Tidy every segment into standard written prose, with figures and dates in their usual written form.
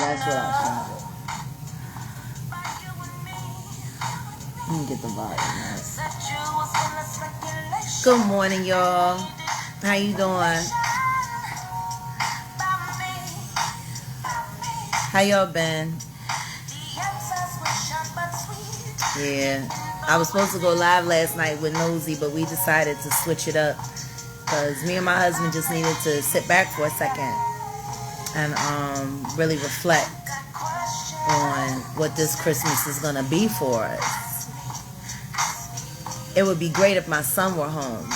That's what I was trying to do. Let me get the volume right. Good morning, y'all. How you doing? How y'all been? Yeah. I was supposed to go live last night with Nosy, but we decided to switch it up because me and my husband just needed to sit back for a second and really reflect on what this Christmas is going to be for us. It would be great if my son were home.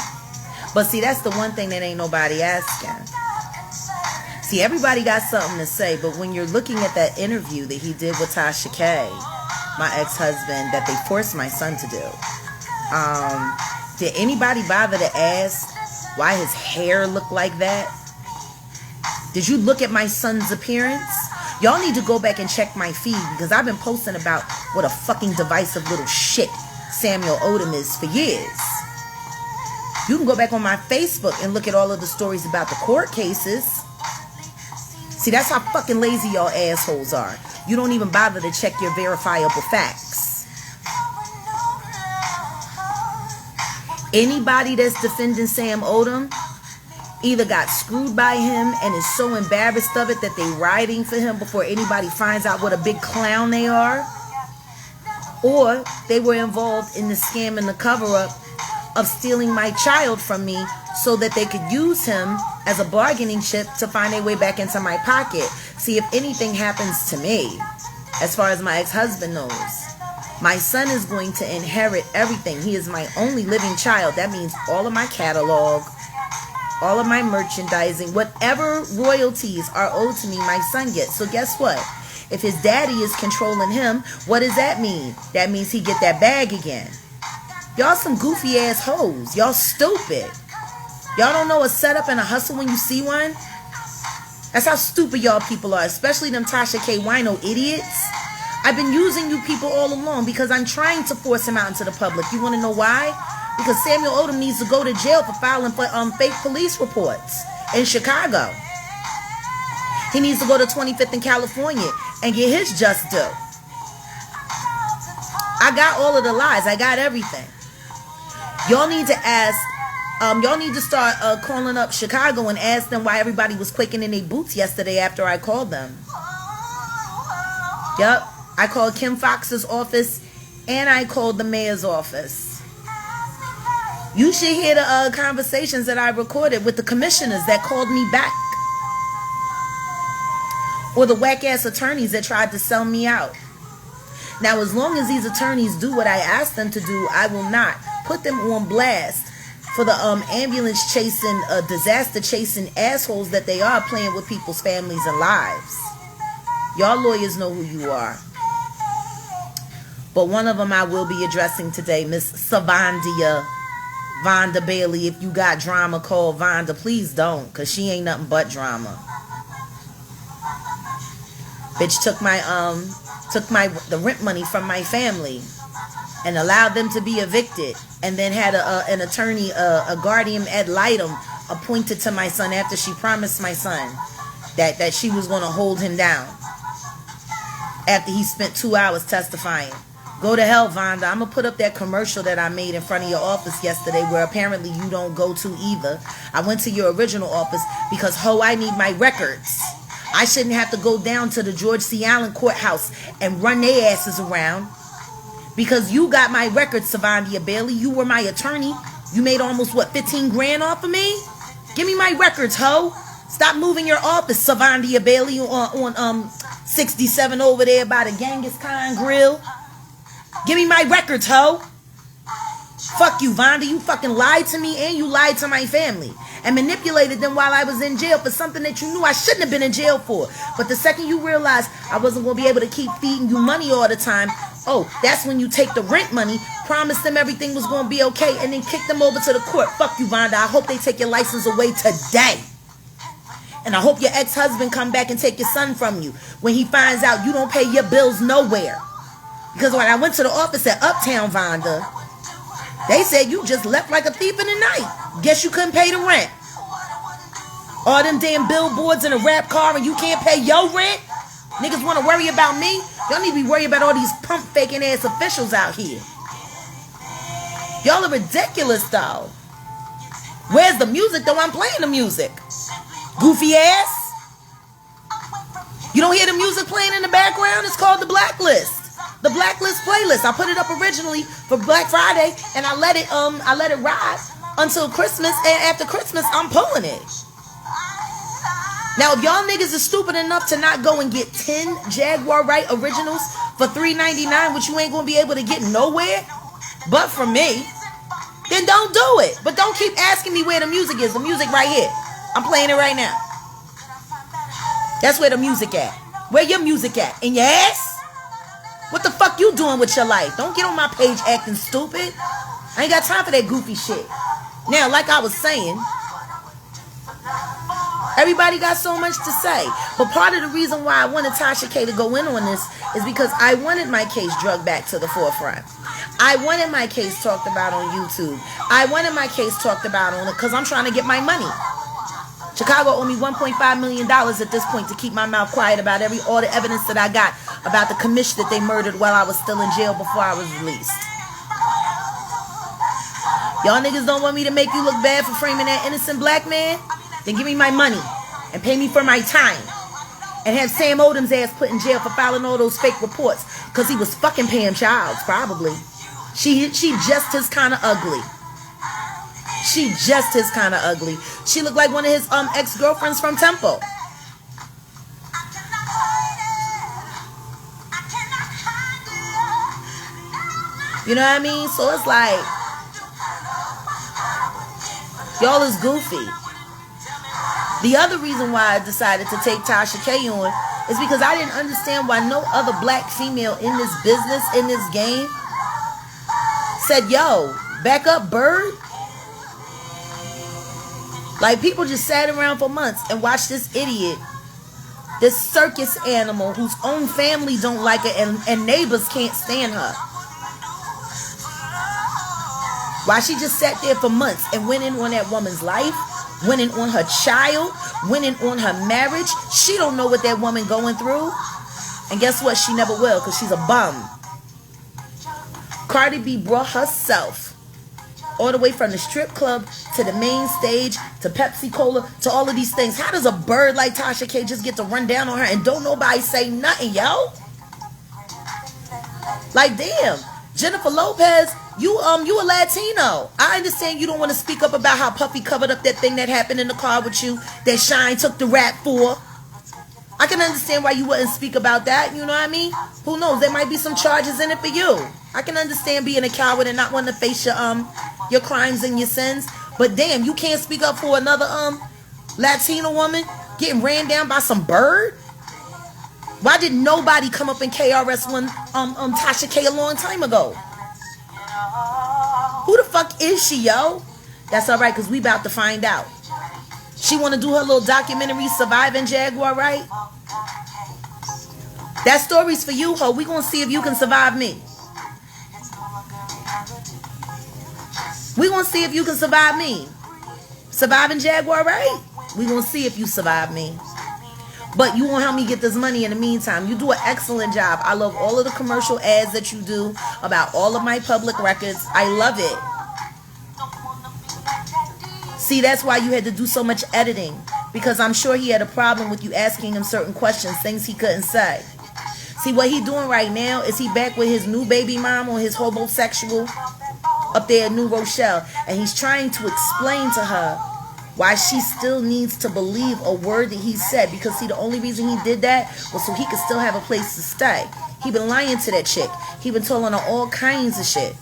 But see, that's the one thing that ain't nobody asking. See, everybody got something to say, but when you're looking at that interview that he did with Tasha K, my ex-husband, that they forced my son to do, did anybody bother to ask why his hair looked like that? Did you look at my son's appearance? Y'all need to go back and check my feed because I've been posting about what a fucking divisive little shit Samuel Odom is for years. You can go back on my Facebook and look at all of the stories about the court cases. See, that's how fucking lazy y'all assholes are. You don't even bother to check your verifiable facts. Anybody that's defending Sam Odom either got screwed by him and is so embarrassed of it that they riding for him before anybody finds out what a big clown they are, or they were involved in the scam and the cover-up of stealing my child from me so that they could use him as a bargaining chip to find their way back into my pocket. See, if anything happens to me, as far as my ex-husband knows, my son is going to inherit everything. He is my only living child. That means all of my catalog, all of my merchandising, whatever royalties are owed to me, my son gets. So guess what? If his daddy is controlling him, what does that mean? That means he get that bag again. Y'all some goofy ass hoes. Y'all stupid. Y'all don't know a setup and a hustle when you see one? That's how stupid y'all people are, especially them Tasha K wino idiots. I've been using you people all along because I'm trying to force him out into the public. You want to know why? Because Samuel Odom needs to go to jail for filing for fake police reports in Chicago. He needs to go to 25th in California and get his just due. I got all of the lies. I got everything. Y'all need to ask, y'all need to start calling up Chicago and ask them why everybody was quaking in their boots yesterday after I called them. Yep. I called Kim Fox's office and I called the mayor's office. You should hear the conversations that I recorded with the commissioners that called me back. Or the whack-ass attorneys that tried to sell me out. Now, as long as these attorneys do what I asked them to do, I will not put them on blast for the ambulance chasing, disaster chasing assholes that they are playing with people's families and lives. Y'all lawyers know who you are. But one of them I will be addressing today, Miss Savandia Vonda Bailey. If you got drama, call Vonda. Please don't, because she ain't nothing but drama. Bitch took the rent money from my family and allowed them to be evicted, and then had an attorney, a guardian ad litem appointed to my son after she promised my son that she was going to hold him down after he spent 2 hours testifying. Go to hell, Vonda. I'm going to put up that commercial that I made in front of your office yesterday where apparently you don't go to either. I went to your original office because, I need my records. I shouldn't have to go down to the George C. Allen courthouse and run their asses around because you got my records, Savandia Bailey. You were my attorney. You made almost, 15 grand off of me? Give me my records, ho. Stop moving your office, Savandia Bailey, on 67 over there by the Genghis Khan Grill. Give me my records, ho. Fuck you, Vonda. You fucking lied to me and you lied to my family and manipulated them while I was in jail for something that you knew I shouldn't have been in jail for. But the second you realized I wasn't going to be able to keep feeding you money all the time, that's when you take the rent money, promise them everything was going to be okay, and then kick them over to the court. Fuck you, Vonda. I hope they take your license away today. And I hope your ex-husband come back and take your son from you when he finds out you don't pay your bills nowhere. Because when I went to the office at Uptown, Vonda, they said you just left like a thief in the night. Guess you couldn't pay the rent. All them damn billboards in a rap car and you can't pay your rent? Niggas want to worry about me? Y'all need to be worried about all these pump faking ass officials out here. Y'all are ridiculous though. Where's the music though? I'm playing the music. Goofy ass. You don't hear the music playing in the background? It's called the Blacklist. The Blacklist playlist. I put it up originally for Black Friday and I let it ride until Christmas, and after Christmas I'm pulling it. Now if y'all niggas is stupid enough to not go and get 10 Jaguar Wright originals for $3.99, which you ain't gonna be able to get nowhere but from me, then don't do it. But don't keep asking me where the music is. The music right here. I'm playing it right now. That's where the music at. Where your music at? In your ass? What the fuck you doing with your life? Don't get on my page acting stupid. I ain't got time for that goofy shit. Now, like I was saying, everybody got so much to say. But part of the reason why I wanted Tasha K to go in on this is because I wanted my case drugged back to the forefront. I wanted my case talked about on YouTube. I wanted my case talked about on it because I'm trying to get my money. Chicago owe me $1.5 million at this point to keep my mouth quiet about all the evidence that I got about the commission that they murdered while I was still in jail before I was released. Y'all niggas don't want me to make you look bad for framing that innocent black man? Then give me my money and pay me for my time. And have Sam Odom's ass put in jail for filing all those fake reports because he was fucking Pam Childs, probably. She just as kind of ugly. She just his kind of ugly. She looked like one of his ex-girlfriends from Temple. You know what I mean? So it's like, y'all is goofy. The other reason why I decided to take Tasha K on is because I didn't understand why no other black female in this business, in this game, said, yo, back up, bird. Like, people just sat around for months and watched this idiot, this circus animal whose own family don't like her and neighbors can't stand her. Why she just sat there for months and went in on that woman's life, went in on her child, went in on her marriage. She don't know what that woman going through. And guess what? She never will, because she's a bum. Cardi B brought herself all the way from the strip club to the main stage to Pepsi Cola to all of these things. How does a bird like Tasha K just get to run down on her and don't nobody say nothing, yo? Like, damn, Jennifer Lopez, you a Latino. I understand you don't want to speak up about how Puffy covered up that thing that happened in the car with you that Shine took the rap for. I can understand why you wouldn't speak about that, you know what I mean? Who knows, there might be some charges in it for you. I can understand being a coward and not wanting to face your crimes and your sins. But damn, you can't speak up for another Latino woman getting ran down by some bird? Why did nobody come up in KRS-One Tasha K a long time ago? Who the fuck is she, yo? That's alright, because we about to find out. She want to do her little documentary, Surviving Jaguar Wright? That story's for you, ho. We gonna see if you can survive me. We gonna see if you can survive me. Surviving Jaguar Wright? We gonna see if you survive me. But you won't help me get this money in the meantime. You do an excellent job. I love all of the commercial ads that you do about all of my public records. I love it. See, that's why you had to do so much editing. Because I'm sure he had a problem with you asking him certain questions, things he couldn't say. See, what he doing right now is he back with his new baby mom on his homosexual up there in New Rochelle. And he's trying to explain to her why she still needs to believe a word that he said. Because, see, the only reason he did that was so he could still have a place to stay. He been lying to that chick. He been telling her all kinds of shit.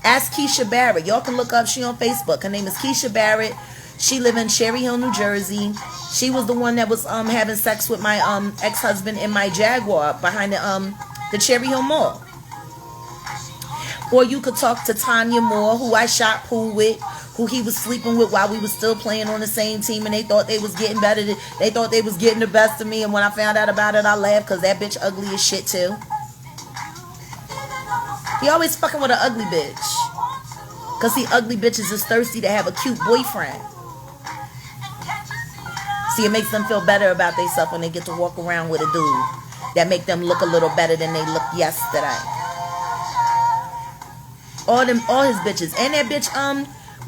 Ask Keisha Barrett. Y'all can look up. She on Facebook. Her name is Keisha Barrett. She live in Cherry Hill, New Jersey. She was the one that was having sex with my ex-husband in my Jaguar behind the Cherry Hill Mall. Or you could talk to Tanya Moore, who I shot pool with, who he was sleeping with while we was still playing on the same team, and they thought they was getting better. They thought they was getting the best of me, and when I found out about it, I laughed because that bitch ugly as shit too. He always fucking with an ugly bitch. Because see, ugly bitches is thirsty to have a cute boyfriend. See, it makes them feel better about themselves when they get to walk around with a dude. that make them look a little better than they looked yesterday. All his bitches. And that bitch,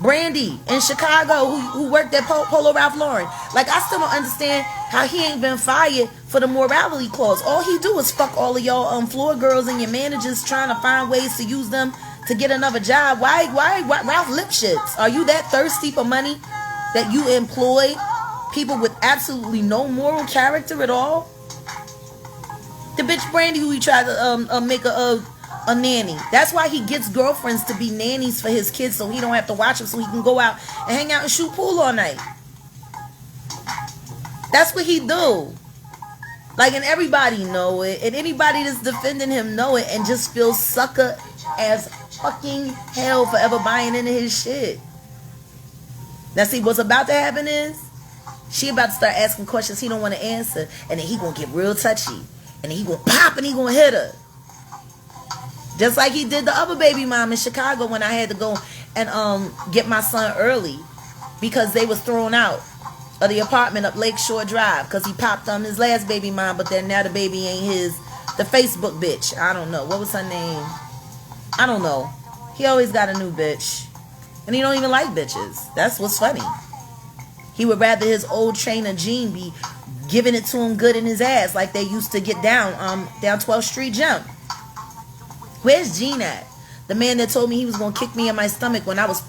Brandy in Chicago who worked at Polo Ralph Lauren. Like, I still don't understand how he ain't been fired for the morality clause. All he do is fuck all of y'all floor girls and your managers trying to find ways to use them to get another job. Why Ralph Lipschitz? Are you that thirsty for money that you employ people with absolutely no moral character at all? The bitch Brandy who he tried to make a nanny. That's why he gets girlfriends to be nannies for his kids, so he don't have to watch them, so he can go out and hang out and shoot pool all night. That's what he do. Like, and everybody know it, and anybody that's defending him know it, and just feels sucker as fucking hell for ever buying into his shit. Now see, what's about to happen is she about to start asking questions he don't want to answer, and then he gonna get real touchy, and then he gonna pop and he gonna hit her. Just like he did the other baby mom in Chicago when I had to go and get my son early because they was thrown out of the apartment up Lakeshore Drive because he popped on his last baby mom, but then now the baby ain't his. The Facebook bitch. I don't know. What was her name? I don't know. He always got a new bitch. And he don't even like bitches. That's what's funny. He would rather his old trainer Gene be giving it to him good in his ass like they used to get down 12th Street Gym. Where's Gene at? The man that told me he was going to kick me in my stomach when I was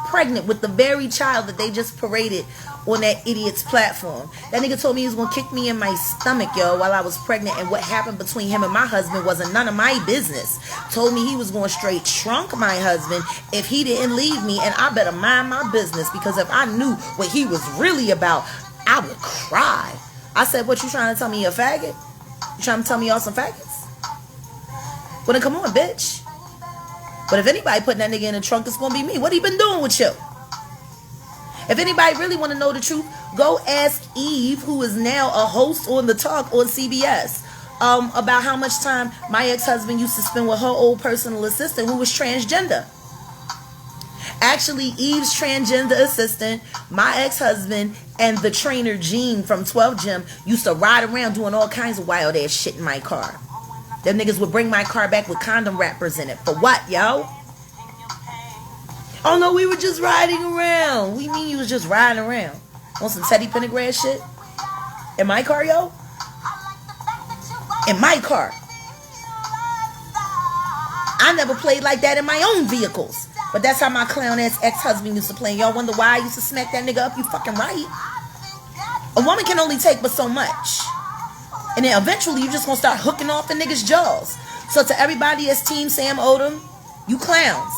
pregnant with the very child that they just paraded on that idiot's platform. That nigga told me he was going to kick me in my stomach, yo, while I was pregnant, and what happened between him and my husband wasn't none of my business. Told me he was going to straight trunk my husband if he didn't leave me, and I better mind my business, because if I knew what he was really about, I would cry. I said, what, you trying to tell me you're a faggot? You trying to tell me y'all some faggots? Well, then come on, bitch. But if anybody putting that nigga in the trunk, it's going to be me. What he been doing with you? If anybody really want to know the truth, go ask Eve, who is now a host on The Talk on CBS, about how much time my ex-husband used to spend with her old personal assistant who was transgender. Actually, Eve's transgender assistant, my ex-husband, and the trainer Gene from 12 Gym used to ride around doing all kinds of wild ass shit in my car. Them niggas would bring my car back with condom wrappers in it. For what, yo? Oh no, we were just riding around. What do you mean you was just riding around? On some Teddy Pendergrass shit? In my car, yo? In my car. I never played like that in my own vehicles. But that's how my clown ass ex-husband used to play. Y'all wonder why I used to smack that nigga up? You fucking right. A woman can only take but so much. And then eventually you just gonna start hooking off the niggas' jaws. So to everybody that's Team Sam Odom, you clowns.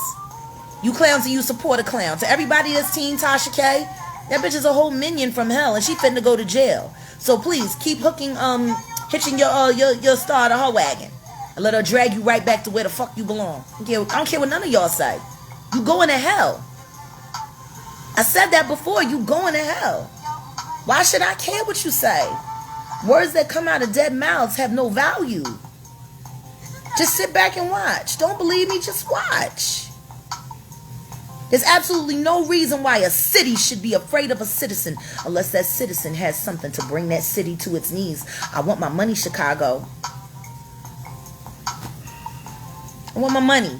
You clowns and you support a clown. To everybody that's Team Tasha K, that bitch is a whole minion from hell and she finna go to jail. So please keep hitching your star to her wagon. And let her drag you right back to where the fuck you belong. I don't care what none of y'all say. You going to hell. I said that before, you going to hell. Why should I care what you say? Words that come out of dead mouths have no value. Just sit back and watch. Don't believe me, just watch. There's absolutely no reason why a city should be afraid of a citizen unless that citizen has something to bring that city to its knees. I want my money, Chicago. I want my money.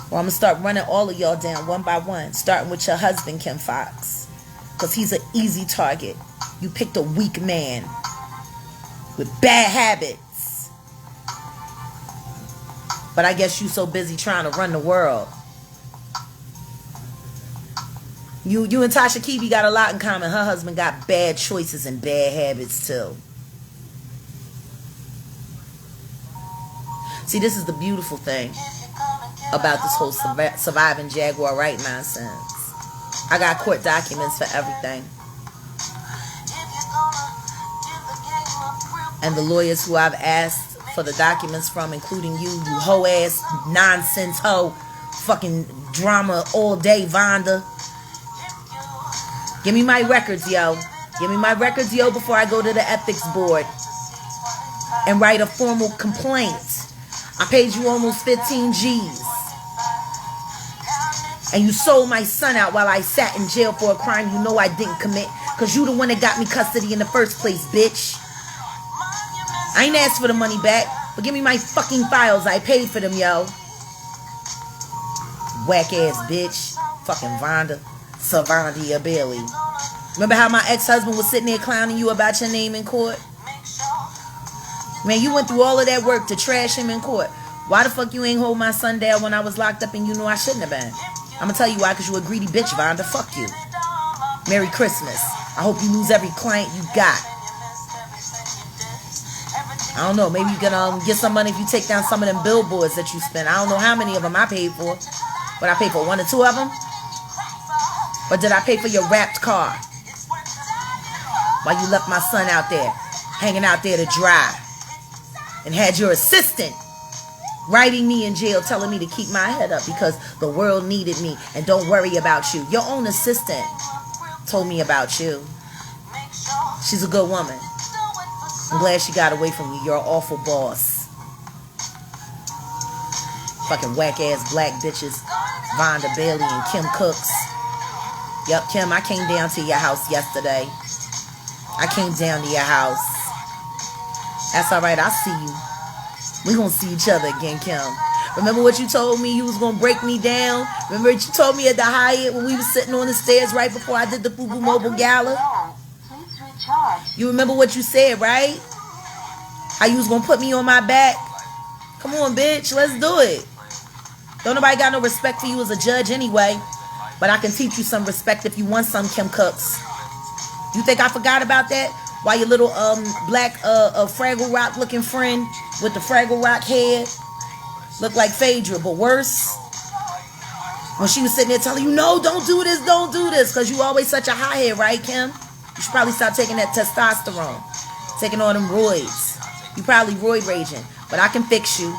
Well, I'm going to start running all of y'all down one by one, starting with your husband, Kim Fox, because he's an easy target. You picked a weak man with bad habits. But I guess you so busy trying to run the world. You and Tasha K got a lot in common. Her husband got bad choices and bad habits too. See, this is the beautiful thing about this whole surviving Jaguar Wright nonsense. I got court documents for everything. And the lawyers who I've asked for the documents from, including you hoe ass nonsense hoe, fucking drama all day Vonda. Give me my records, yo. Give me my records, yo, before I go to the ethics board and write a formal complaint. I paid you almost 15 G's. And you sold my son out while I sat in jail for a crime you know I didn't commit. Because you the one that got me custody in the first place, bitch. I ain't asked for the money back, but give me my fucking files. I paid for them, yo. Whack ass bitch. Fucking Vonda. Savandia Bailey. Remember how my ex-husband was sitting there clowning you about your name in court? Man, you went through all of that work to trash him in court. Why the fuck you ain't hold my son down when I was locked up and you knew I shouldn't have been? I'm gonna tell you why, because you a greedy bitch, Vonda. Fuck you. Merry Christmas. I hope you lose every client you got. I don't know. Maybe you can get some money if you take down some of them billboards that you spent. I don't know how many of them I paid for. But I paid for 1 or 2 of them? Or did I pay for your wrapped car? While you left my son out there, hanging out there to dry. And had your assistant writing me in jail, telling me to keep my head up because the world needed me and don't worry about you. Your own assistant told me about you. She's a good woman. I'm glad she got away from you. You're an awful boss. Fucking whack ass black bitches, Vonda Bailey and Kim Cooks. Yep, Kim, I came down to your house yesterday. I came down to your house. That's alright, I'll see you. We're gonna see each other again, Kim. Remember what you told me? You was gonna break me down? Remember what you told me at the Hyatt when we was sitting on the stairs right before I did the Boo Boo Mobile Gala? You remember what you said, right? How you was gonna put me on my back? Come on, bitch, let's do it. Don't nobody got no respect for you as a judge anyway. But I can teach you some respect if you want some, Kim Cooks. You think I forgot about that? Why your little black Fraggle Rock looking friend with the Fraggle Rock head looked like Phaedra, but worse? When she was sitting there telling you, no, don't do this, because you always such a hothead, right, Kim? You should probably stop taking that testosterone. Taking all them roids. You probably roid raging. But I can fix you.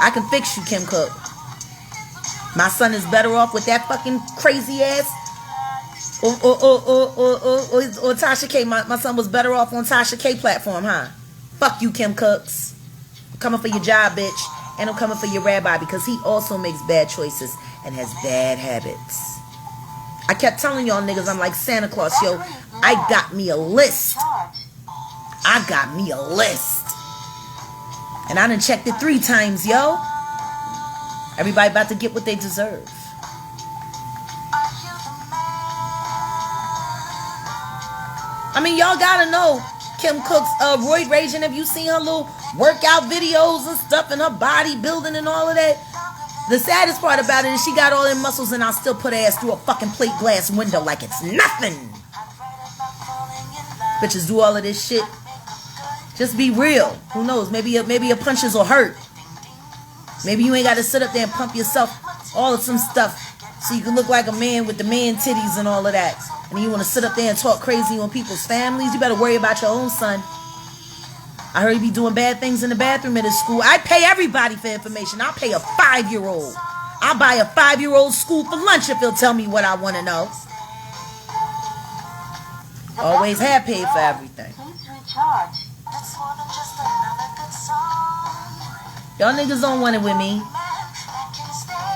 I can fix you, Kim Cook. My son is better off with that fucking crazy ass. Or Tasha K. My son was better off on Tasha K platform, huh? Fuck you, Kim Cooks. I'm coming for your job, bitch. And I'm coming for your rabbi because he also makes bad choices and has bad habits. I kept telling y'all niggas I'm like Santa Claus, yo. I got me a list. I got me a list. And I done checked it 3 times, yo. Everybody about to get what they deserve. I mean, y'all gotta know Kim Cook's roid raging. Have you seen her little workout videos and stuff and her body building and all of that? The saddest part about it is she got all them muscles and I'll still put her ass through a fucking plate glass window like it's nothing. Bitches do all of this shit. Just be real. Who knows? Maybe your punches will hurt. Maybe you ain't got to sit up there and pump yourself all of some stuff so you can look like a man with the man titties and all of that. And then you want to sit up there and talk crazy on people's families. You better worry about your own son. I heard he be doing bad things in the bathroom at his school. I pay everybody for information. I'll pay a 5-year-old. I'll buy a 5-year-old school for lunch if he'll tell me what I want to know. Always have paid for everything. Y'all niggas don't want it with me.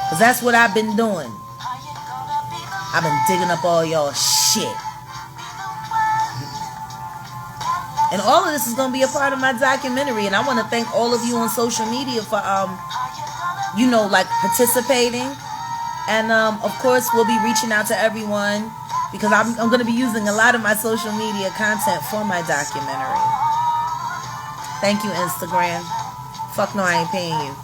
Because that's what I've been doing. I've been digging up all y'all shit. And all of this is going to be a part of my documentary. And I want to thank all of you on social media for, like participating. And, of course, we'll be reaching out to everyone. Because I'm going to be using a lot of my social media content for my documentary. Thank you, Instagram. Fuck no, I ain't paying you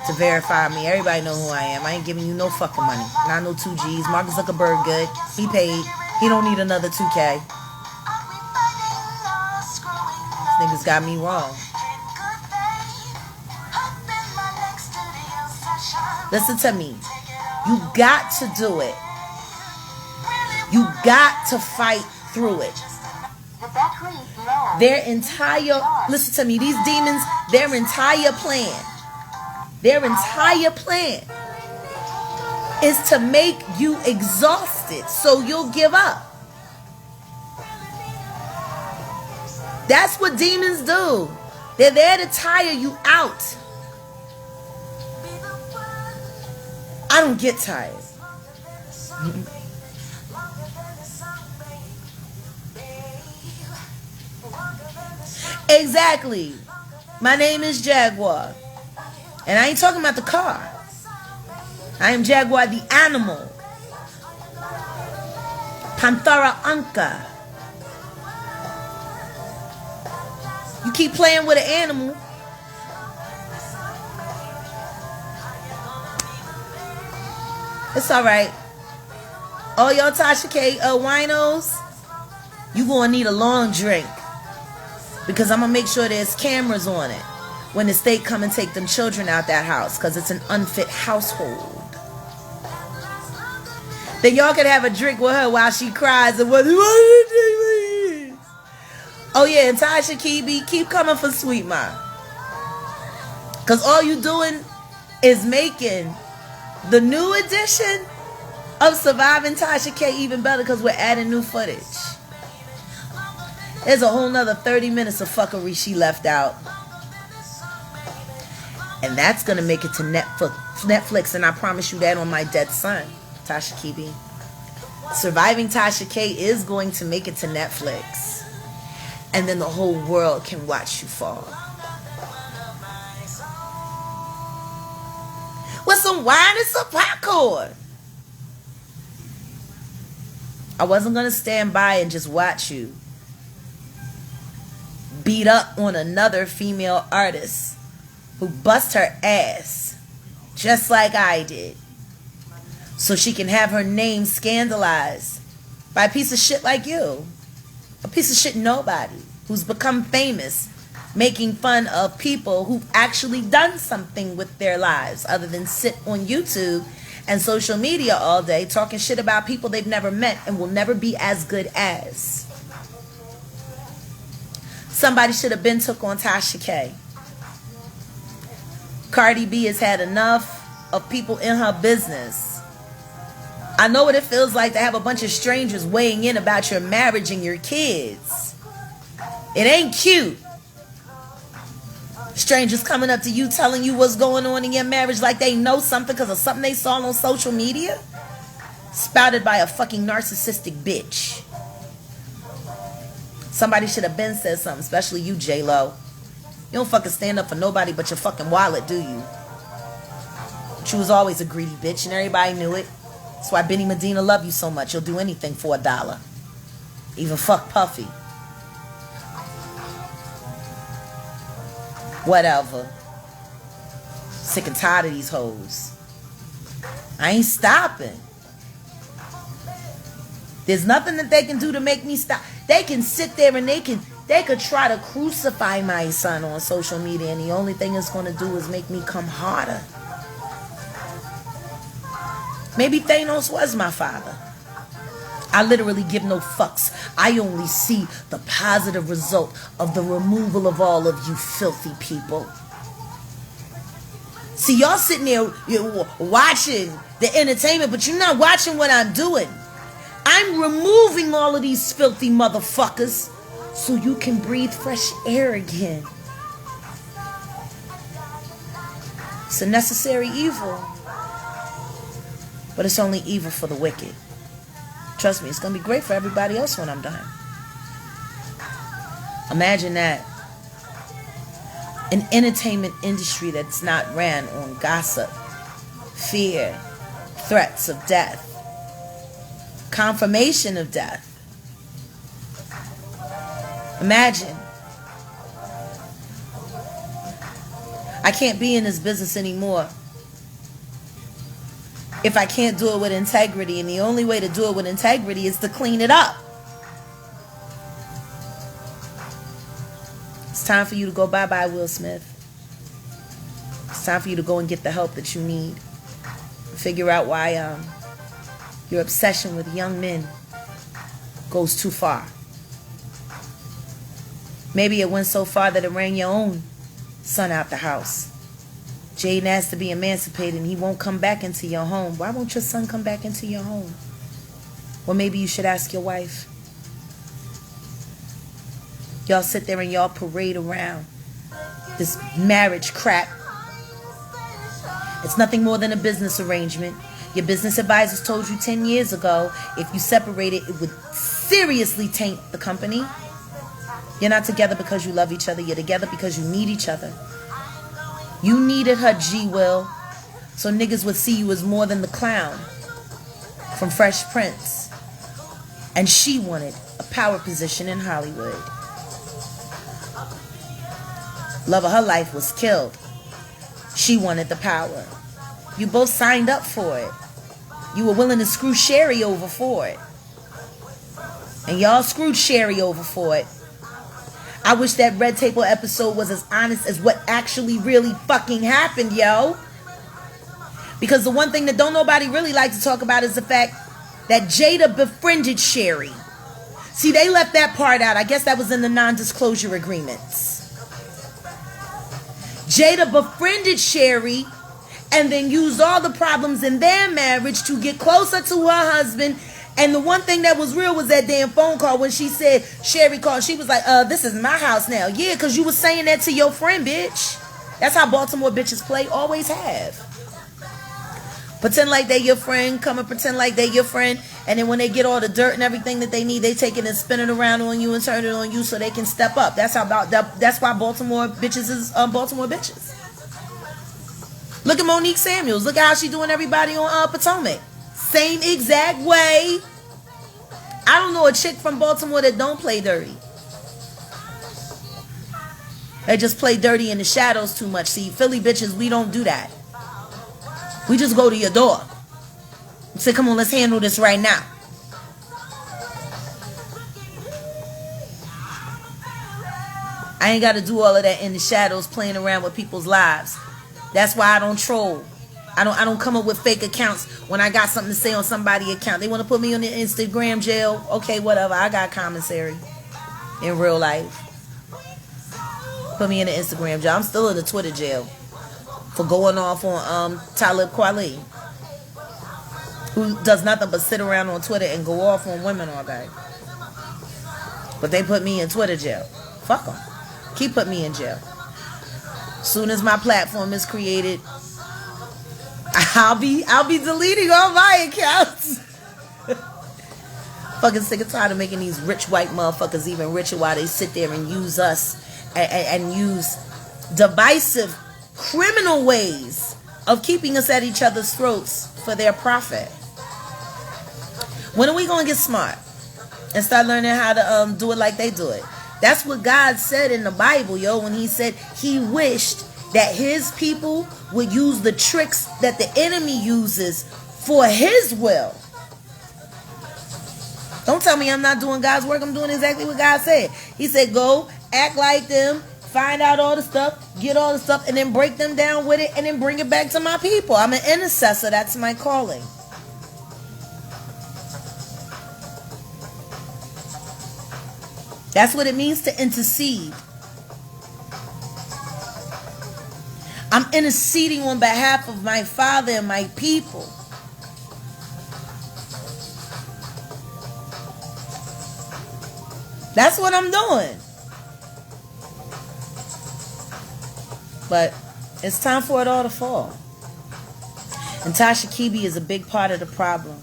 to verify me. Everybody know who I am. I ain't giving you no fucking money. Not no 2 G's. Mark Zuckerberg good. He paid. He don't need another 2K. These niggas got me wrong. Listen to me. You got to do it. You got to fight through it. Their entire, listen to me, these demons, their entire plan is to make you exhausted so you'll give up. That's what demons do. They're there to tire you out. I don't get tired. Exactly. My name is Jaguar. And I ain't talking about the car. I am Jaguar the animal. Panthera anca. You keep playing with an animal, it's alright. All y'all Tasha K winos, you gonna need a long drink. Because I'm gonna make sure there's cameras on it when the state come and take them children out that house, because it's an unfit household. Then y'all can have a drink with her while she cries and what? Oh yeah, and Tasha K, keep coming for Sweet Ma. Because all you doing is making the new edition of Surviving Tasha K even better, because we're adding new footage. There's a whole nother 30 minutes of fuckery she left out. And that's going to make it to Netflix, and I promise you that on my dead son, Tasha K. Surviving Tasha K is going to make it to Netflix. And then the whole world can watch you fall. With some wine and some popcorn. I wasn't going to stand by and just watch you beat up on another female artist who bust her ass just like I did, so she can have her name scandalized by a piece of shit like you. A piece of shit nobody who's become famous making fun of people who've actually done something with their lives other than sit on YouTube and social media all day talking shit about people they've never met and will never be as good as. Somebody should have been took on Tasha K. Cardi B has had enough of people in her business. I know what it feels like to have a bunch of strangers weighing in about your marriage and your kids. It ain't cute. Strangers coming up to you telling you what's going on in your marriage like they know something because of something they saw on social media. Spouted by a fucking narcissistic bitch. Somebody should have been said something, especially you, J-Lo. You don't fucking stand up for nobody but your fucking wallet, do you? But you was always a greedy bitch and everybody knew it. That's why Benny Medina love you so much. You'll do anything for $1. Even fuck Puffy. Whatever. Sick and tired of these hoes. I ain't stopping. There's nothing that they can do to make me stop. They can sit there and they could try to crucify my son on social media, and the only thing it's going to do is make me come harder. Maybe Thanos was my father. I literally give no fucks. I only see the positive result of the removal of all of you filthy people. See, y'all sitting there watching the entertainment, but you're not watching what I'm doing. I'm removing all of these filthy motherfuckers so you can breathe fresh air again. It's a necessary evil, but it's only evil for the wicked. Trust me, it's going to be great for everybody else when I'm done. Imagine that. An entertainment industry that's not ran on gossip, fear, threats of death, confirmation of death. Imagine. I can't be in this business anymore if I can't do it with integrity, and the only way to do it with integrity is to clean it up. It's time for you to go bye-bye, Will Smith. It's time for you to go and get the help that you need. Figure out why your obsession with young men goes too far. Maybe it went so far that it ran your own son out the house. Jaden has to be emancipated and he won't come back into your home. Why won't your son come back into your home? Well, maybe you should ask your wife. Y'all sit there and y'all parade around this marriage crap. It's nothing more than a business arrangement. Your business advisors told you 10 years ago if you separated, it would seriously taint the company. You're not together because you love each other. You're together because you need each other. You needed her, G Will, so niggas would see you as more than the clown from Fresh Prince. And she wanted a power position in Hollywood. Love of her life was killed. She wanted the power. You both signed up for it. You were willing to screw Sherry over for it. And y'all screwed Sherry over for it. I wish that Red Table episode was as honest as what actually really fucking happened, yo. Because the one thing that don't nobody really like to talk about is the fact that Jada befriended Sherry. See, they left that part out. I guess that was in the non-disclosure agreements. Jada befriended Sherry and then used all the problems in their marriage to get closer to her husband. And the one thing that was real was that damn phone call when she said, Sherry called, she was like, this is my house now. Yeah, because you was saying that to your friend, bitch. That's how Baltimore bitches play, always have. Pretend like they your friend, come and pretend like they your friend, and then when they get all the dirt and everything that they need, they take it and spin it around on you and turn it on you so they can step up. That's why Baltimore bitches is Baltimore bitches. Look at Monique Samuels. Look at how she doing everybody on Potomac. Same exact way. I don't know a chick from Baltimore that don't play dirty. They just play dirty in the shadows too much. See, Philly bitches, we don't do that. We just go to your door and say, come on, let's handle this right now. I ain't got to do all of that in the shadows playing around with people's lives. That's why I don't troll. I don't come up with fake accounts when I got something to say on somebody's account. They want to put me on the Instagram jail. Okay, whatever. I got commissary in real life. Put me in the Instagram jail. I'm still in the Twitter jail for going off on Talib Kweli, who does nothing but sit around on Twitter and go off on women all day. But they put me in Twitter jail. Fuck them. Keep putting me in jail. Soon as my platform is created, I'll be deleting all my accounts. Fucking sick and tired of making these rich white motherfuckers even richer while they sit there and use us and use divisive criminal ways of keeping us at each other's throats for their profit. When are we gonna get smart and start learning how to do it like they do it? That's what God said in the Bible, yo, when he said he wished that his people would use the tricks that the enemy uses for his will. Don't tell me I'm not doing God's work. I'm doing exactly what God said. He said, go, act like them, find out all the stuff, get all the stuff, and then break them down with it, and then bring it back to my people. I'm an intercessor. That's my calling. That's what it means to intercede. I'm interceding on behalf of my Father and my people. That's what I'm doing. But it's time for it all to fall. And Tasha K is a big part of the problem.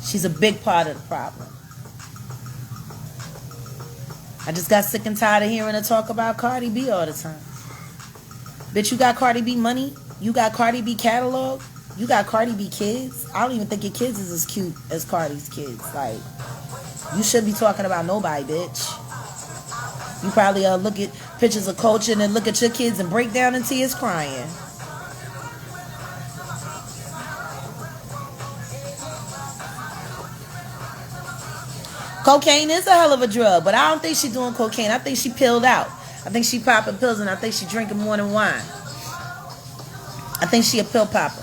She's a big part of the problem. I just got sick and tired of hearing her talk about Cardi B all the time. Bitch, you got Cardi B money? You got Cardi B catalog? You got Cardi B kids? I don't even think your kids is as cute as Cardi's kids. Like, you shouldn't be talking about nobody, bitch. You probably look at pictures of Culture and then look at your kids and break down in tears crying. Cocaine is a hell of a drug, but I don't think she's doing cocaine. I think she pilled out. I think she popping pills, and I think she drinking more than wine. I think she a pill popper.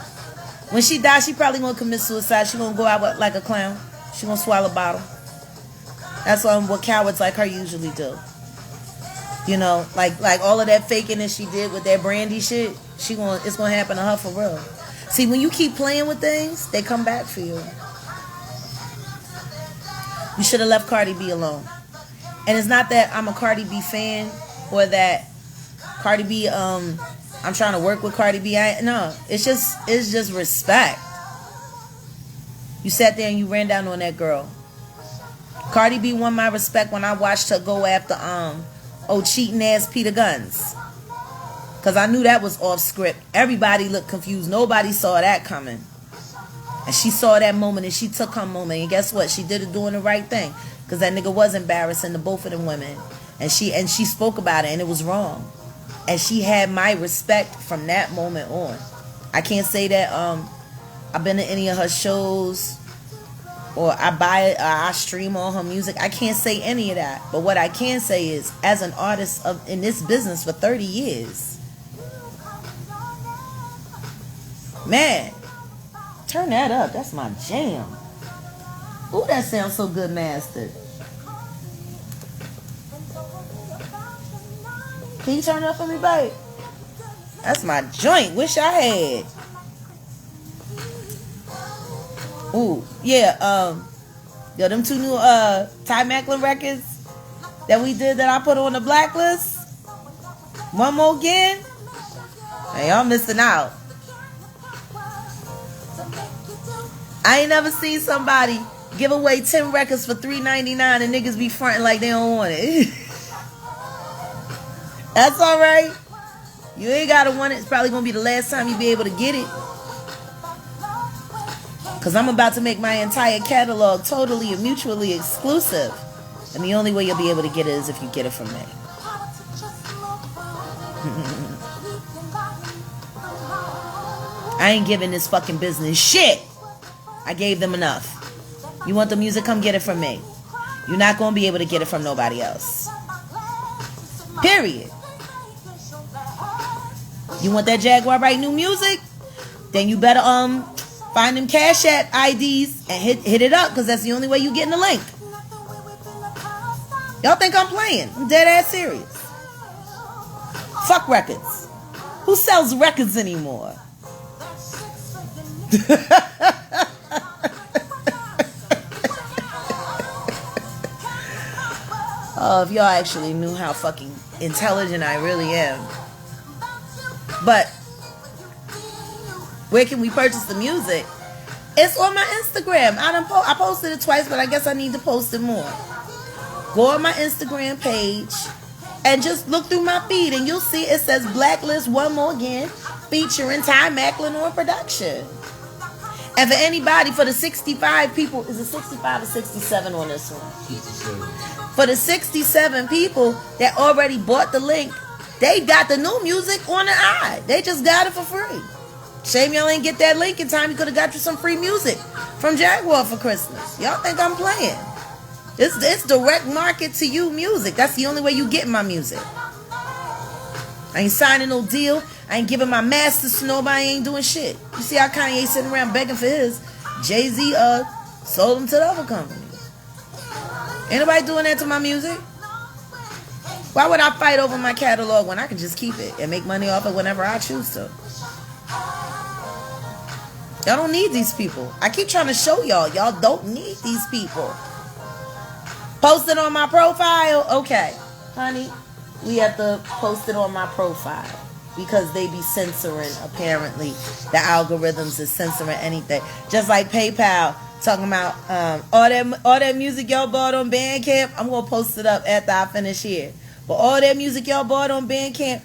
When she dies, she probably gonna commit suicide. She gonna go out like a clown. She gonna swallow a bottle. That's what cowards like her usually do. You know, like all of that faking that she did with that brandy shit. It's gonna happen to her for real. See, when you keep playing with things, they come back for you. You should have left Cardi B alone. And it's not that I'm a Cardi B fan or that Cardi B, I'm trying to work with Cardi B. No, it's just respect. You sat there and you ran down on that girl. Cardi B won my respect when I watched her go after cheating ass Peter Guns. Cause I knew that was off script. Everybody looked confused. Nobody saw that coming. And she saw that moment and she took her moment. And guess what? She did it doing the right thing. Cause that nigga was embarrassing to both of them women. And she spoke about it and it was wrong. And she had my respect from that moment on. I can't say that I've been to any of her shows or I buy it or I stream all her music. I can't say any of that. But what I can say is, as an artist in this business for 30 years, man, turn that up. That's my jam. Ooh, that sounds so good, master. Can you turn it up for me, babe? That's my joint. Wish I had. Ooh, yeah. Yo, them 2 new Ty Macklin records that we did that I put on the blacklist. One more again. Hey, y'all missing out. I ain't never seen somebody give away 10 records for $3.99 and niggas be fronting like they don't want it. That's alright. You ain't gotta want it. It's probably gonna be the last time you be able to get it. Cause I'm about to make my entire catalog totally and mutually exclusive. And the only way you'll be able to get it is if you get it from me. I ain't giving this fucking business shit. I gave them enough. You want the music? Come get it from me. You're not gonna be able to get it from nobody else. Period. You want that Jaguar Wright new music? Then you better find them Cash App IDs and hit it up, because that's the only way you getting the link. Y'all think I'm playing? I'm dead ass serious. Fuck records. Who sells records anymore? Oh, if y'all actually knew how fucking intelligent I really am. But where can we purchase the music? It's on my Instagram. I posted it twice, but I guess I need to post it more. Go on my Instagram page and just look through my feed, and you'll see it says Blacklist One More Again, featuring Ty Macklin on production. And for anybody, for the 65 people, is it 65 or 67 on this one? 67. For the 67 people that already bought the link, they got the new music on the eye. They just got it for free. Shame y'all ain't get that link in time. You could have got you some free music from Jaguar for Christmas. Y'all think I'm playing? It's direct market to you music. That's the only way you get my music. I ain't signing no deal. I ain't giving my masters to nobody. I ain't doing shit. You see how Kanye sitting around begging for his? Jay-Z sold him to the other company. Ain't nobody doing that to my music. Why would I fight over my catalog when I can just keep it and make money off it whenever I choose to? Y'all don't need these people. I keep trying to show y'all. Y'all don't need these people. Post it on my profile? Okay. Honey, we have to post it on my profile. Because they be censoring, apparently. The algorithms is censoring anything. Just like PayPal talking about all that music y'all bought on Bandcamp. I'm going to post it up after I finish here. But all that music y'all bought on Bandcamp,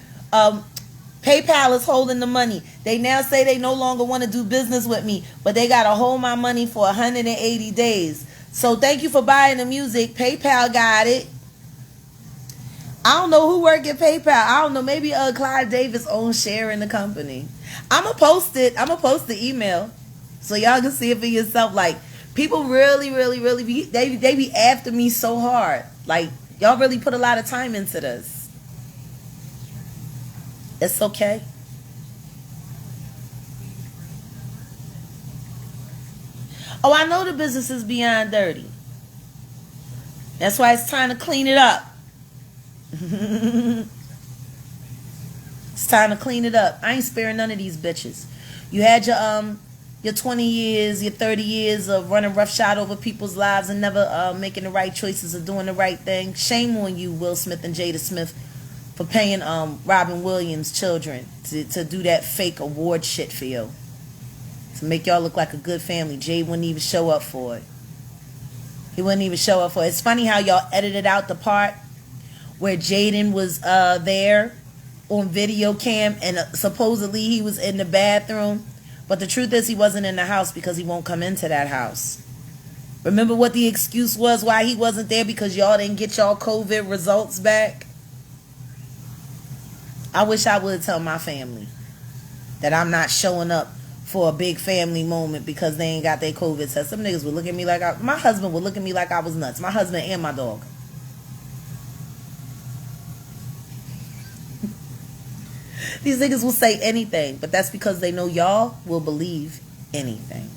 PayPal is holding the money. They now say they no longer want to do business with me, but they got to hold my money for 180 days. So thank you for buying the music. PayPal got it. I don't know who work at PayPal. I don't know. Maybe Clyde Davis owns share in the company. I'm going to post it. I'm going to post the email so y'all can see it for yourself. Like, people really, really, really be, they be after me so hard. Like, y'all really put a lot of time into this. It's okay. Oh, I know the business is beyond dirty. That's why it's time to clean it up. It's time to clean it up. I ain't sparing none of these bitches. You had your 20 years, your 30 years of running roughshod over people's lives and never making the right choices or doing the right thing. Shame on you, Will Smith and Jada Smith, for paying Robin Williams' children to do that fake award shit for you. To make y'all look like a good family. Jade wouldn't even show up for it. He wouldn't even show up for it. It's funny how y'all edited out the part where Jaden was there on video cam and supposedly he was in the bathroom. But the truth is he wasn't in the house because he won't come into that house. Remember what the excuse was why he wasn't there? Because y'all didn't get y'all COVID results back? I wish I would tell my family that I'm not showing up for a big family moment because they ain't got their COVID test. Some niggas would look at me like my husband would look at me like I was nuts. My husband and my dog. These niggas will say anything, but that's because they know y'all will believe anything.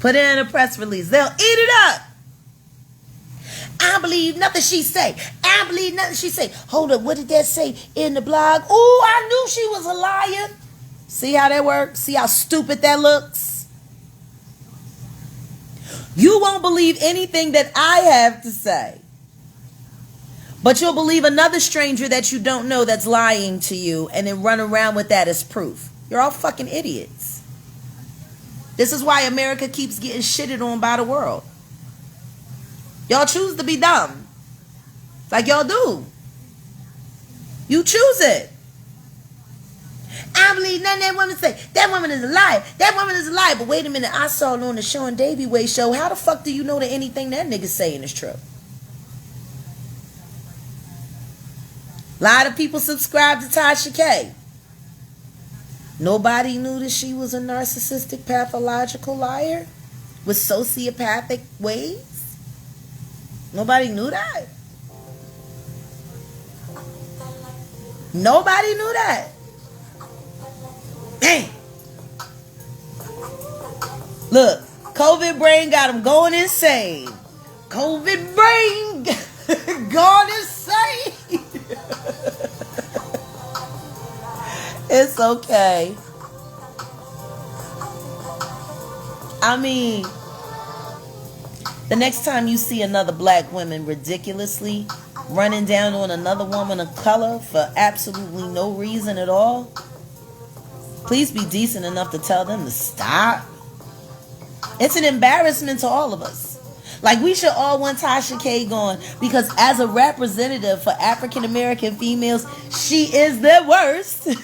Put it in a press release. They'll eat it up. I believe nothing she say. I believe nothing she say. Hold up, what did that say in the blog? Oh, I knew she was a liar. See how that works? See how stupid that looks? You won't believe anything that I have to say. But you'll believe another stranger that you don't know that's lying to you and then run around with that as proof. You're all fucking idiots. This is why America keeps getting shitted on by the world. Y'all choose to be dumb. Like y'all do. You choose it. I believe nothing that woman say. That woman is a liar. That woman is a liar. But wait a minute. I saw it on the Sean Davy Way show. How the fuck do you know that anything that nigga's saying is true? A lot of people subscribe to Tasha K. Nobody knew that she was a narcissistic, pathological liar with sociopathic ways. Nobody knew that. Nobody knew that. Dang. Look, COVID brain got him going insane. COVID brain gone insane. It's okay. I mean, the next time you see another black woman ridiculously running down on another woman of color for absolutely no reason at all, please be decent enough to tell them to stop. It's an embarrassment to all of us. Like, we should all want Tasha K gone because as a representative for African American females, she is the worst.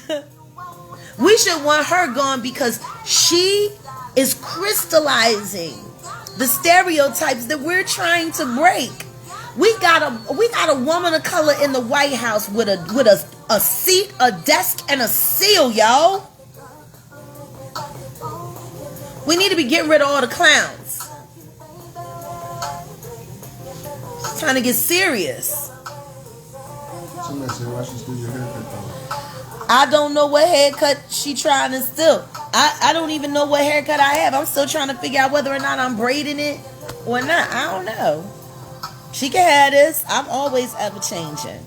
We should want her gone because she is crystallizing the stereotypes that we're trying to break. We got a woman of color in the White House with a seat, a desk, and a seal, y'all. We need to be getting rid of all the clowns. It's trying to get serious. Somebody said, why she steal your haircut though? I don't know what haircut she trying to steal. I don't even know what haircut I have. I'm still trying to figure out whether or not I'm braiding it or not. I don't know. She can have this. I'm always ever changing.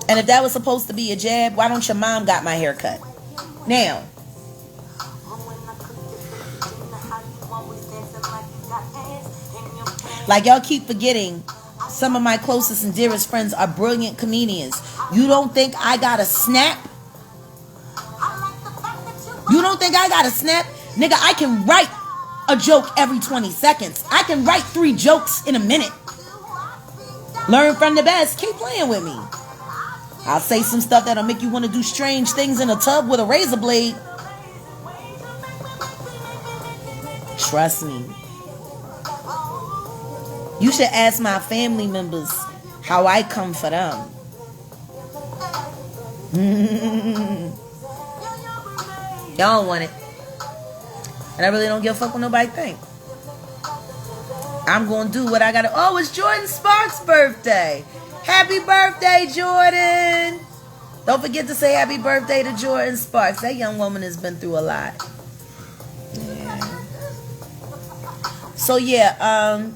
And if that was supposed to be a jab, why don't your mom got my haircut? Now, like y'all keep forgetting, some of my closest and dearest friends are brilliant comedians. You don't think I got a snap? You don't think I got a snap? Nigga, I can write a joke every 20 seconds. I can write 3 jokes in a minute. Learn from the best. Keep playing with me. I'll say some stuff that'll make you want to do strange things in a tub with a razor blade. Trust me. You should ask my family members how I come for them. Y'all don't want it. And I really don't give a fuck what nobody think. I'm going to do what I got to. Oh, it's Jordan Sparks' birthday. Happy birthday, Jordan. Don't forget to say happy birthday to Jordan Sparks. That young woman has been through a lot. Yeah. So, yeah,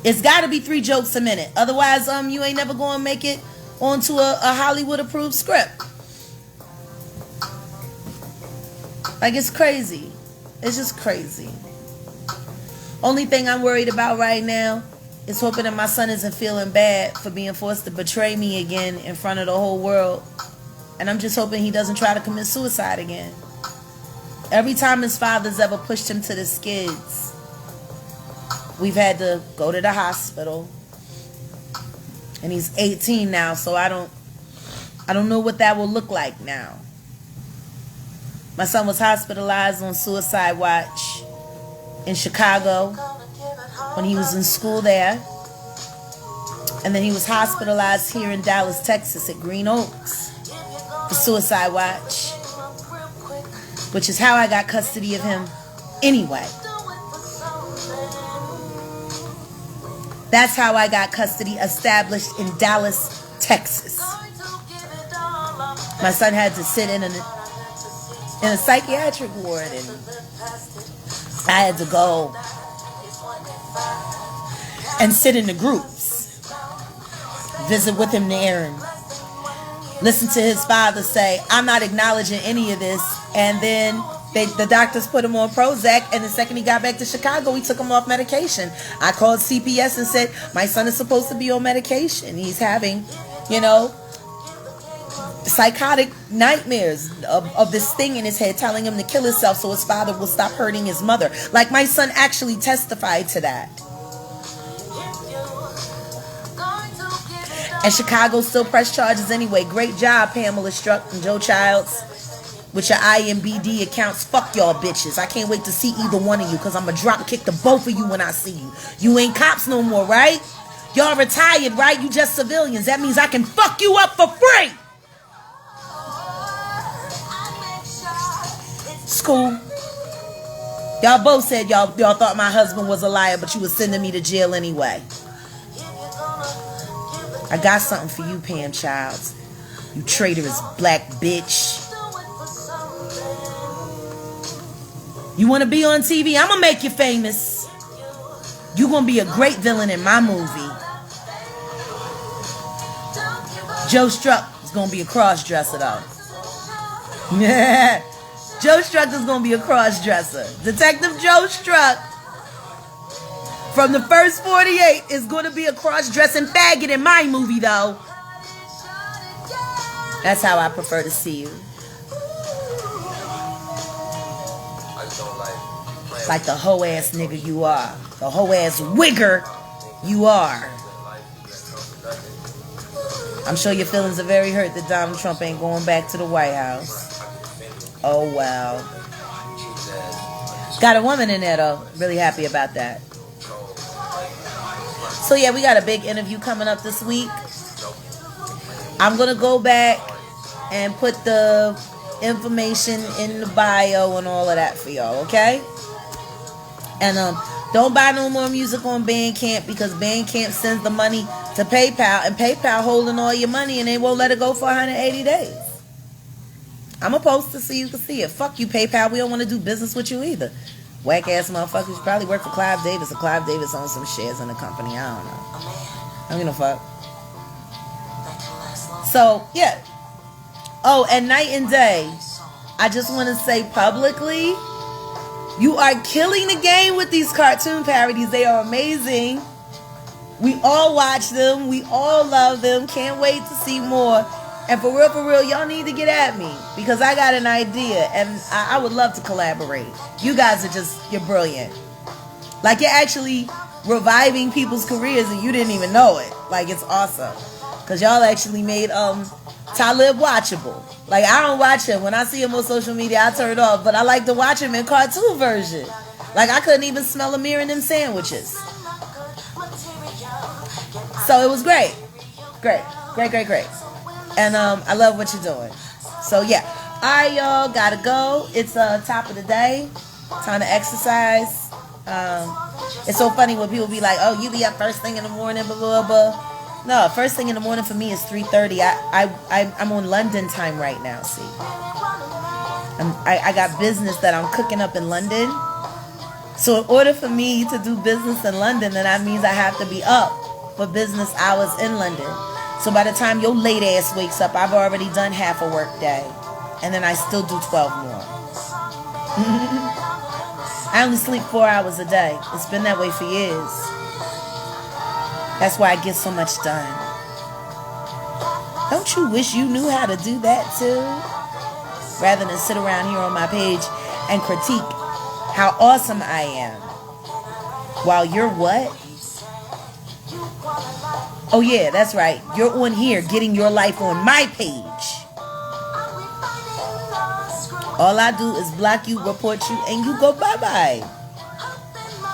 it's got to be 3 jokes a minute. Otherwise, you ain't never going to make it onto a Hollywood-approved script. Like, it's crazy. It's just crazy. Only thing I'm worried about right now is hoping that my son isn't feeling bad for being forced to betray me again in front of the whole world. And I'm just hoping he doesn't try to commit suicide again. Every time his father's ever pushed him to the skids, we've had to go to the hospital. And he's 18 now, so I don't know what that will look like now. My son was hospitalized on suicide watch in Chicago when he was in school there. And then he was hospitalized here in Dallas, Texas at Green Oaks for suicide watch, which is how I got custody of him anyway. That's how I got custody established in Dallas, Texas. My son had to sit in a psychiatric ward, and I had to go and sit in the groups, visit with him there, and listen to his father say, I'm not acknowledging any of this. And then the doctors put him on Prozac, and the second he got back to Chicago, we took him off medication. I called CPS and said, my son is supposed to be on medication. He's having, psychotic nightmares of this thing in his head telling him to kill himself so his father will stop hurting his mother. Like, my son actually testified to that. And Chicago still pressed charges anyway. Great job, Pamela Struck and Joe Childs, with your IMBD accounts. Fuck y'all bitches. I can't wait to see either one of you, because I'm going to drop kick the both of you when I see you. You ain't cops no more, right? Y'all retired, right? You just civilians. That means I can fuck you up for free. School. Y'all both said y'all thought my husband was a liar, but you was sending me to jail anyway. I got something for you, Pam Childs. You traitorous black bitch. You want to be on TV? I'm going to make you famous. You're going to be a great villain in my movie. Joe Struck is going to be a cross-dresser, though. Joe Struck is going to be a cross-dresser. Detective Joe Struck from the first 48 is going to be a cross-dressing faggot in my movie, though. That's how I prefer to see you. Like the hoe-ass nigga you are. The hoe-ass wigger you are. I'm sure your feelings are very hurt that Donald Trump ain't going back to the White House. Oh, well. Got a woman in there, though. Really happy about that. So, yeah, we got a big interview coming up this week. I'm going to go back and put the information in the bio and all of that for y'all, okay? And don't buy no more music on Bandcamp, because Bandcamp sends the money to PayPal, and PayPal holding all your money, and they won't let it go for 180 days. I'm going to post it so you can see it. Fuck you, PayPal. We don't want to do business with you either. Whack ass motherfuckers. You probably work for Clive Davis, or Clive Davis owns some shares in the company. I don't know. I don't give a fuck. So, yeah. Oh, and Night and Day, I just want to say publicly, you are killing the game with these cartoon parodies. They are amazing. We all watch them. We all love them. Can't wait to see more. And for real, y'all need to get at me, because I got an idea, and I would love to collaborate. You guys you're brilliant. Like, you're actually reviving people's careers, and you didn't even know it. Like, it's awesome. Because y'all actually made Talib watchable. Like, I don't watch him. When I see him on social media, I turn it off. But I like to watch him in cartoon version. Like, I couldn't even smell a mirror in them sandwiches. So it was great. Great. And I love what you're doing. So, yeah. All right, y'all. Gotta go. It's top of the day. Time to exercise. It's so funny when people be like, oh, you be up first thing in the morning, blah, blah, blah. No, first thing in the morning for me is 3:30. I'm on London time right now, see. I got business that I'm cooking up in London. So in order for me to do business in London, then that means I have to be up for business hours in London. So by the time your late ass wakes up, I've already done half a work day. And then I still do 12 more. I only sleep 4 hours a day. It's been that way for years. That's why I get so much done. Don't you wish you knew how to do that too? Rather than sit around here on my page and critique how awesome I am. While you're what? Oh yeah, that's right. You're on here getting your life on my page. All I do is block you, report you, and you go bye-bye.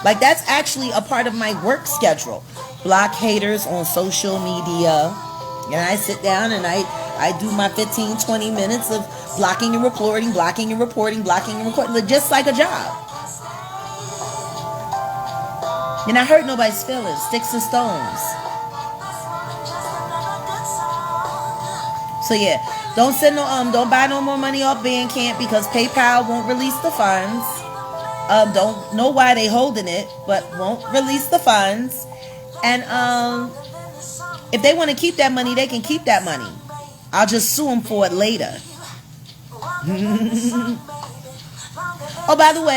Like, that's actually a part of my work schedule. Block haters on social media. And I sit down and I do my 15, 20 minutes of blocking and reporting, blocking and reporting, blocking and recording. Just like a job. You're not hurt nobody's feelings. Sticks and stones. So yeah, don't send no don't buy no more money off Bandcamp because PayPal won't release the funds. Don't know why they holding it, but won't release the funds. And if they want to keep that money, they can keep that money. I'll just sue them for it later. Oh, by the way,